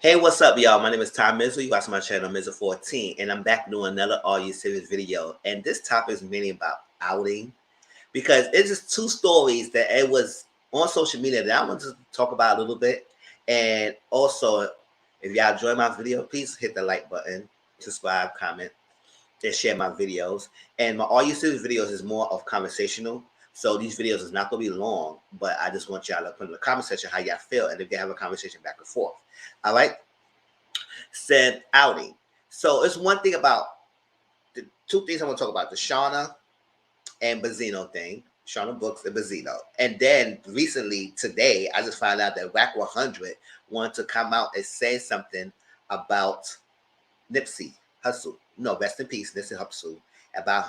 Hey, what's up, y'all? My name is Tom Mizzle. You watch my channel, Mizzle14, and I'm back doing another AYS series video. And this topic is mainly about outing because it's just two stories that it was on social media that I want to talk about a little bit. And also, if y'all enjoy my video, please hit the like button, subscribe, comment, and share my videos. And my AYS series videos is more of conversational. So these videos is not going to be long, but I just want y'all to put in the comment section how y'all feel and if they have a conversation back and forth. All right? Said outing. So it's one thing about the two things I want to talk about: the Shauna and Benzino thing, Shauna Books and Benzino. And then recently, today, I just found out that Whack 100 wanted to come out and say something about Nipsey Hussle. No, rest in peace, Nipsey Hussle, about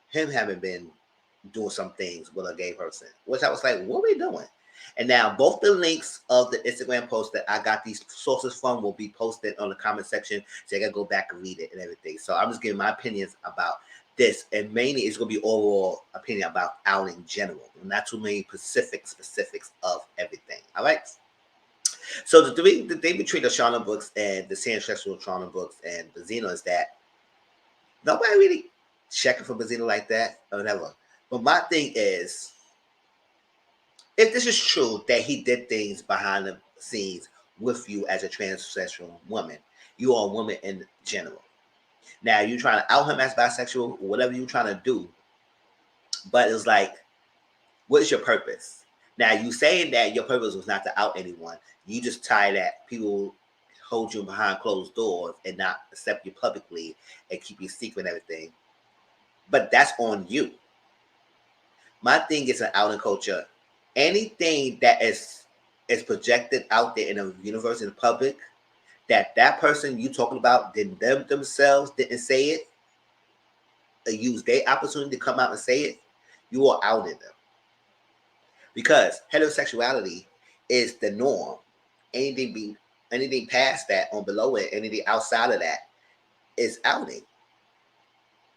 him having been doing some things with a gay person, which I was like, what are we doing? And now both the links of the Instagram post that I got these sources from will be posted on the comment section, so you can go back and read it and everything. So I'm just giving my opinions about this, and mainly it's going to be overall opinion about out in general, not too many specifics of everything. All right. So the thing between the Shauna Books and the transsexual Shauna Books and Benzino is that nobody really checking for Benzino like that or whatever. But my thing is, if this is true that he did things behind the scenes with you as a transsexual woman, you are a woman in general. Now you trying to out him as bisexual, whatever you trying to do, but it's like, what is your purpose? Now you saying that your purpose was not to out anyone. You just tired that people hold you behind closed doors and not accept you publicly and keep you secret and everything. But that's on you. My thing is an outing culture. Anything that is projected out there in the universe in the public that person you talking about did themselves didn't say it or use their opportunity to come out and say it, you are outing them. Because heterosexuality is the norm. Anything past that or below it, anything outside of that is outing.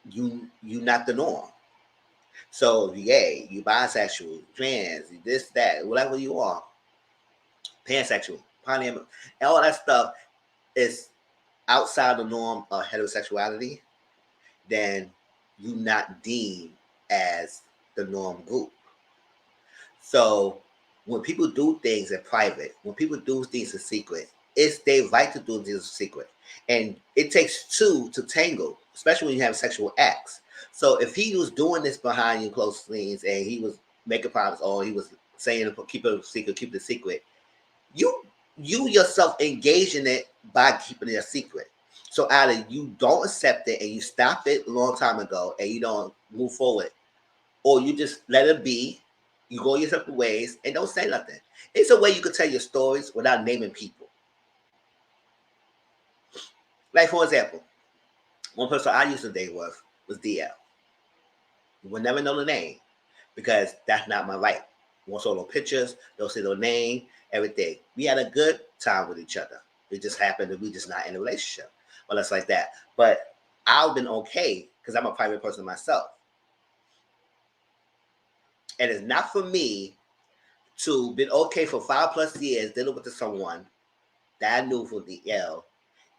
You not the norm. So gay, you bisexual, trans, this, that, whatever you are, pansexual, polyamorous, and all that stuff is outside the norm of heterosexuality, then you not deemed as the norm group. So when people do things in private, when people do things in secret, it's their right to do things in secret. And it takes two to tangle, especially when you have sexual acts. So if he was doing this behind your closed scenes and he was making promises or he was saying keep it secret, keep it secret, you yourself engage in it by keeping it a secret. So either you don't accept it and you stop it a long time ago and you don't move forward, or you just let it be. You go your separate ways and don't say nothing. It's a way you could tell your stories without naming people. Like for example, one person I used to date with was DL. You will never know the name because that's not my right. Won't show no pictures, don't say no name, everything. We had a good time with each other. It just happened that we just not in a relationship. Well, that's like that. But I've been okay because I'm a private person myself. And it's not for me to been okay for 5+ years dealing with someone that I knew from DL,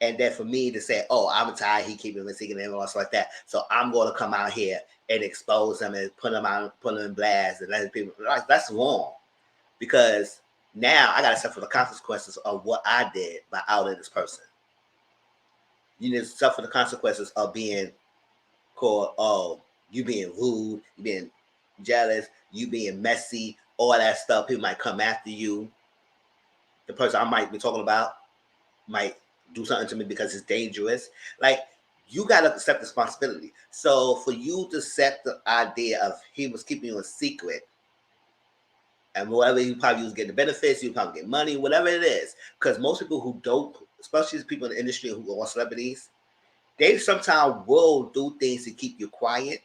and then for me to say, "Oh, I'm tired. He keeping me secret and all stuff like that." So I'm going to come out here and expose him and put him out, put him in blast, and letting people. Like, that's wrong because now I got to suffer the consequences of what I did by outing this person. You need to suffer the consequences of being called, "Oh, you being rude, you being jealous, you being messy, all that stuff." People might come after you. The person I might be talking about might do something to me because it's dangerous. Like, you got to accept responsibility. So for you to set the idea of he was keeping you a secret, and whatever you probably was getting the benefits, you probably get money, whatever it is. Because most people who don't, especially people in the industry who are celebrities, they sometimes will do things to keep you quiet.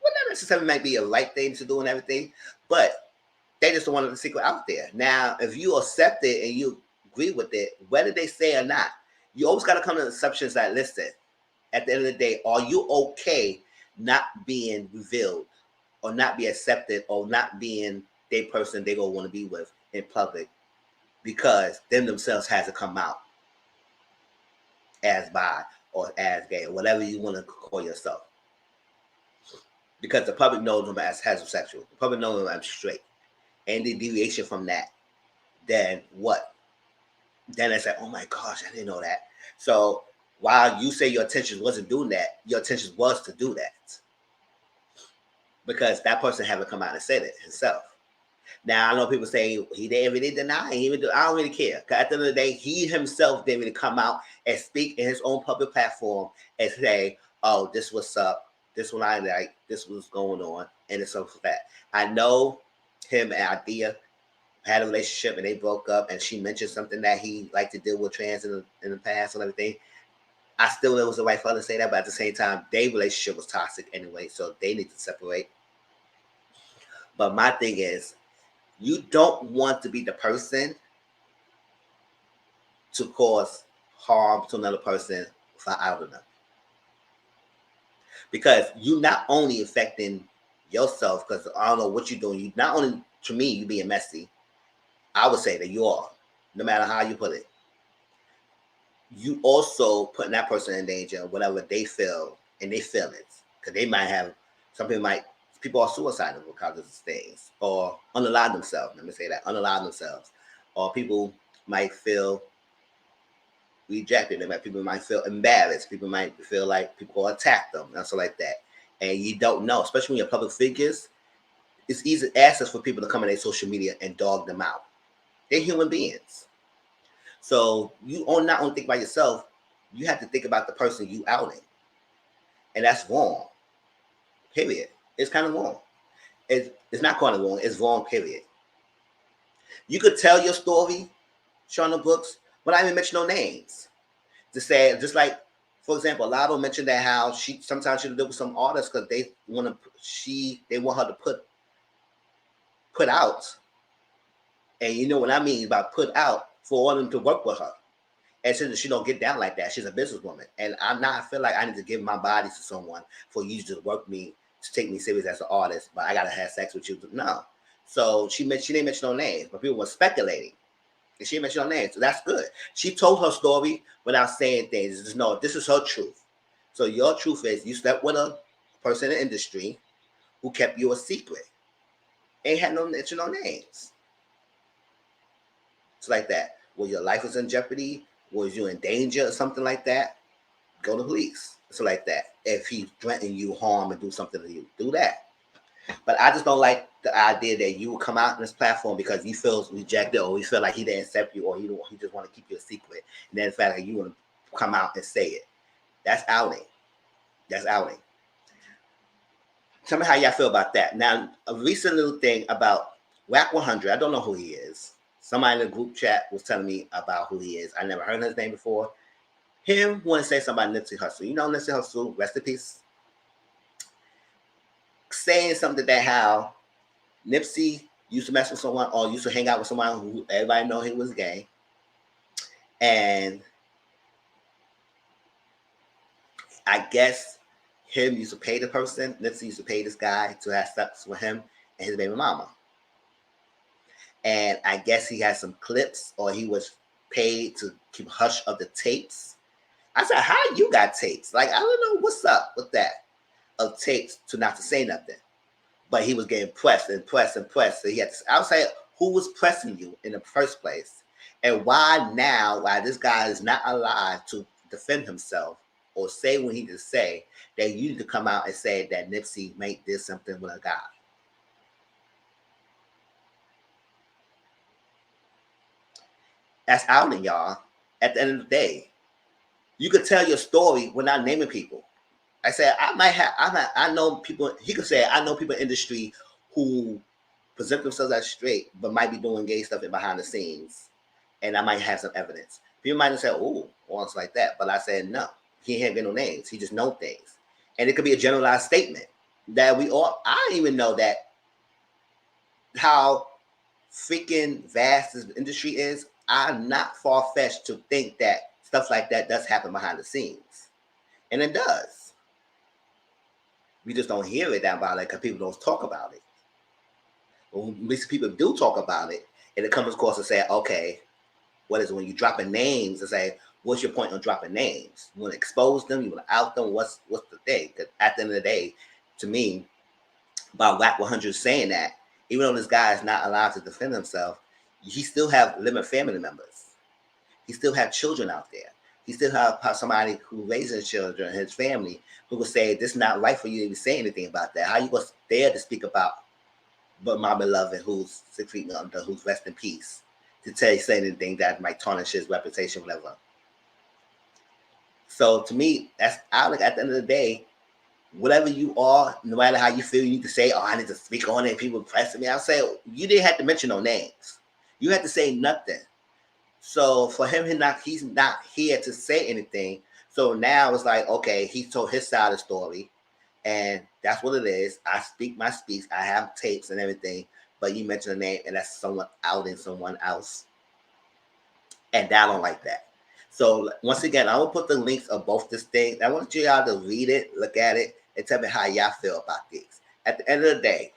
Well, not necessarily might be a right thing to do and everything, but they just don't want the secret out there. Now, if you accept it and you agree with it, whether they say or not, you always got to come to assumptions that, listen, at the end of the day, are you okay not being revealed or not be accepted or not being the person they going to want to be with in public? because them themselves has to come out as bi or as gay or whatever you want to call yourself. Because the public knows them as heterosexual. The public knows them as straight. Any deviation from that, then what? Then it's like, oh my gosh, I didn't know that. So while you say your intention wasn't doing that, your intention was to do that. Because that person haven't come out and said it himself. Now I know people say he didn't really deny. I don't really care. Because at the end of the day, he himself didn't really come out and speak in his own public platform and say, "Oh, this what's up. This one I like. This was going on," and it's stuff like that. I know him and Idea had a relationship and they broke up, and she mentioned something that he liked to deal with trans in the past and everything. I still know it was the right fellow to say that, but at the same time, their relationship was toxic anyway, so they need to separate. But my thing is, you don't want to be the person to cause harm to another person for outing them. Because you not only affecting yourself, because I don't know what you're doing, you not only, to me, you being messy, I would say that you are, no matter how you put it. You also putting that person in danger, whatever they feel and their feelings. Because they might have, people are suicidal because of these things, or unalive themselves. Let me say that, unalive themselves. Or people might feel rejected. People might feel embarrassed. People might feel like people will attack them and stuff like that. And you don't know, especially when you're public figures, it's easy access for people to come on their social media and dog them out. They're human beings. So you not only think about yourself, you have to think about the person you outing. And that's wrong. Period. It's kind of wrong. It's not kind of wrong. It's wrong, period. You could tell your story, Shauna Brooks, but I didn't mention no names. To say, just like, for example, Lotto mentioned that how she sometimes she'll deal with some artists because they want her to put out. And you know what I mean by put out, for them to work with her. And since she don't get down like that, she's a businesswoman. And I feel like I need to give my body to someone for you to work me, to take me serious as an artist, but I gotta have sex with you. No. So she didn't mention no names, but people were speculating. And she didn't mention no names. So that's good. She told her story without saying things. Just know this is her truth. So your truth is you slept with a person in the industry who kept you a secret. Ain't had no names. It's like that. Well, your life was in jeopardy. Was you in danger or something like that? Go to police. So like that. If he threaten you harm and do something to you, do that. But I just don't like the idea that you will come out on this platform because you feel rejected or you feel like he didn't accept you or he just want to keep you a secret. And then the fact that you want to come out and say it. That's outing. That's outing. Tell me how y'all feel about that. Now, a recent little thing about Whack 100. I don't know who he is. Somebody in the group chat was telling me about who he is. I never heard his name before. Him want to say something about Nipsey Hussle. You know Nipsey Hussle, rest in peace. Saying something that how Nipsey used to mess with someone or used to hang out with someone who everybody know he was gay. And I guess him used to pay the person, Nipsey used to pay this guy to have sex with him and his baby mama. And I guess he had some clips or he was paid to keep hush of the tapes. I said, how you got tapes? Like, I don't know what's up with that of tapes to not to say nothing. But he was getting pressed and pressed and pressed. So he had to, I would say, who was pressing you in the first place? And why now, why this guy is not alive to defend himself or say what he just say, that you need to come out and say that Nipsey did something with a guy. That's outing, y'all. At the end of the day, you could tell your story without naming people. I said I know people. He could say I know people in the industry who present themselves as straight, but might be doing gay stuff behind the scenes, and I might have some evidence. People might have said, "Oh, once like that," but I said no. He ain't get no names. He just know things, and it could be a generalized statement that we all. I didn't even know that how freaking vast this industry is. I'm not far-fetched to think that stuff like that does happen behind the scenes. And it does. We just don't hear it down by it because people don't talk about it. Well, at least people do talk about it, and it comes across and say, okay, what is it when you dropping names and say, what's your point on dropping names? You want to expose them? You want to out them? What's the thing? Because at the end of the day, to me, about Whack 100 saying that, even though this guy is not allowed to defend himself, he still have living family members. He still have children out there. He still have somebody who raises children, his family, who will say, this is not right for you to even say anything about that. How you going to dare to speak about but my beloved who's 6 feet under, who's rest in peace, to say anything that might tarnish his reputation, whatever. So to me, that's at the end of the day, whatever you are, no matter how you feel, you need to say, oh, I need to speak on it. People pressing me. I'll say, you didn't have to mention no names. You had to say nothing. So for him, he's not here to say anything. So now it's like, okay, he told his side of the story, and that's what it is. I speak my speech. I have tapes and everything, but you mention a name, and that's someone outing someone else, and I don't like that. So once again, I will put the links of both this thing. I want y'all to read it, look at it, and tell me how y'all feel about this. At the end of the day,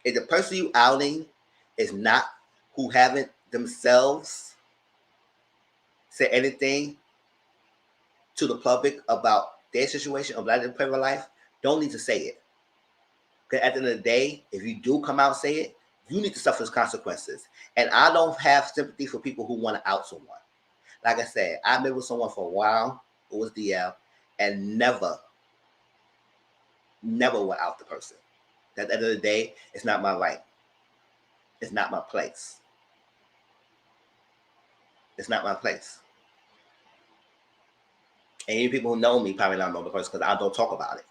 if the person you outing is not who haven't themselves said anything to the public about their situation of their private life, don't need to say it. Because at the end of the day, if you do come out and say it, you need to suffer the consequences. And I don't have sympathy for people who want to out someone. Like I said, I've been with someone for a while who was DL and never went out the person. At the end of the day, it's not my right. It's not my place. It's not my place. And any people who know me probably don't know the person because I don't talk about it.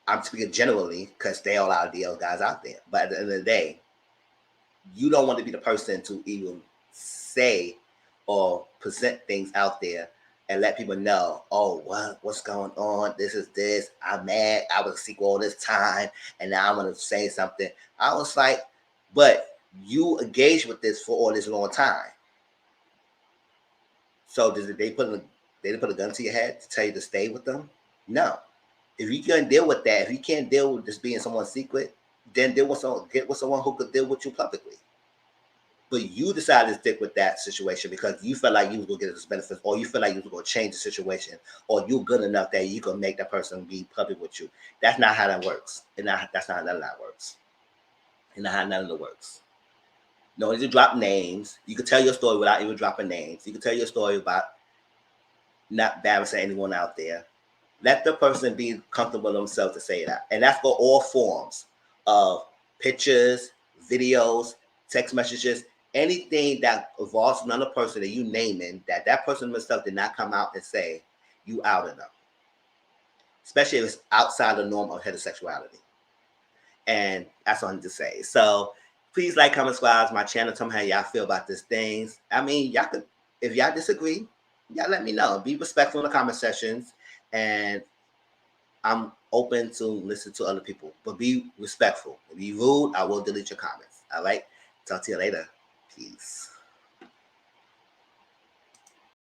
I'm speaking generally because there are a lot of DL guys out there. But at the end of the day, you don't want to be the person to even say or present things out there and let people know, oh, what's going on? This is this. I'm mad. I was sick all this time, and now I'm going to say something. I was like, but you engaged with this for all this long time. So did they put a gun to your head to tell you to stay with them? No. If you can't deal with that, if you can't deal with this being someone's secret, then get with someone who could deal with you publicly. But you decided to stick with that situation because you felt like you was gonna get this benefits, or you feel like you was gonna change the situation, or you're good enough that you can make that person be public with you. That's not how that works. And that's not how none of that works. And not how none of it works. No need to drop names. You can tell your story without even dropping names. You can tell your story about not embarrassing anyone out there. Let the person be comfortable themselves to say that. And that's for all forms of pictures, videos, text messages, anything that involves another person that you naming that person himself did not come out and say, you outed them. Especially if it's outside the norm of heterosexuality. And that's all I need to say. So please like, comment, subscribe to my channel. Tell me how y'all feel about these things. I mean, y'all could, if y'all disagree, y'all let me know. Be respectful in the comment sections. And I'm open to listen to other people, but be respectful. If you rude, I will delete your comments. All right. Talk to you later. Peace.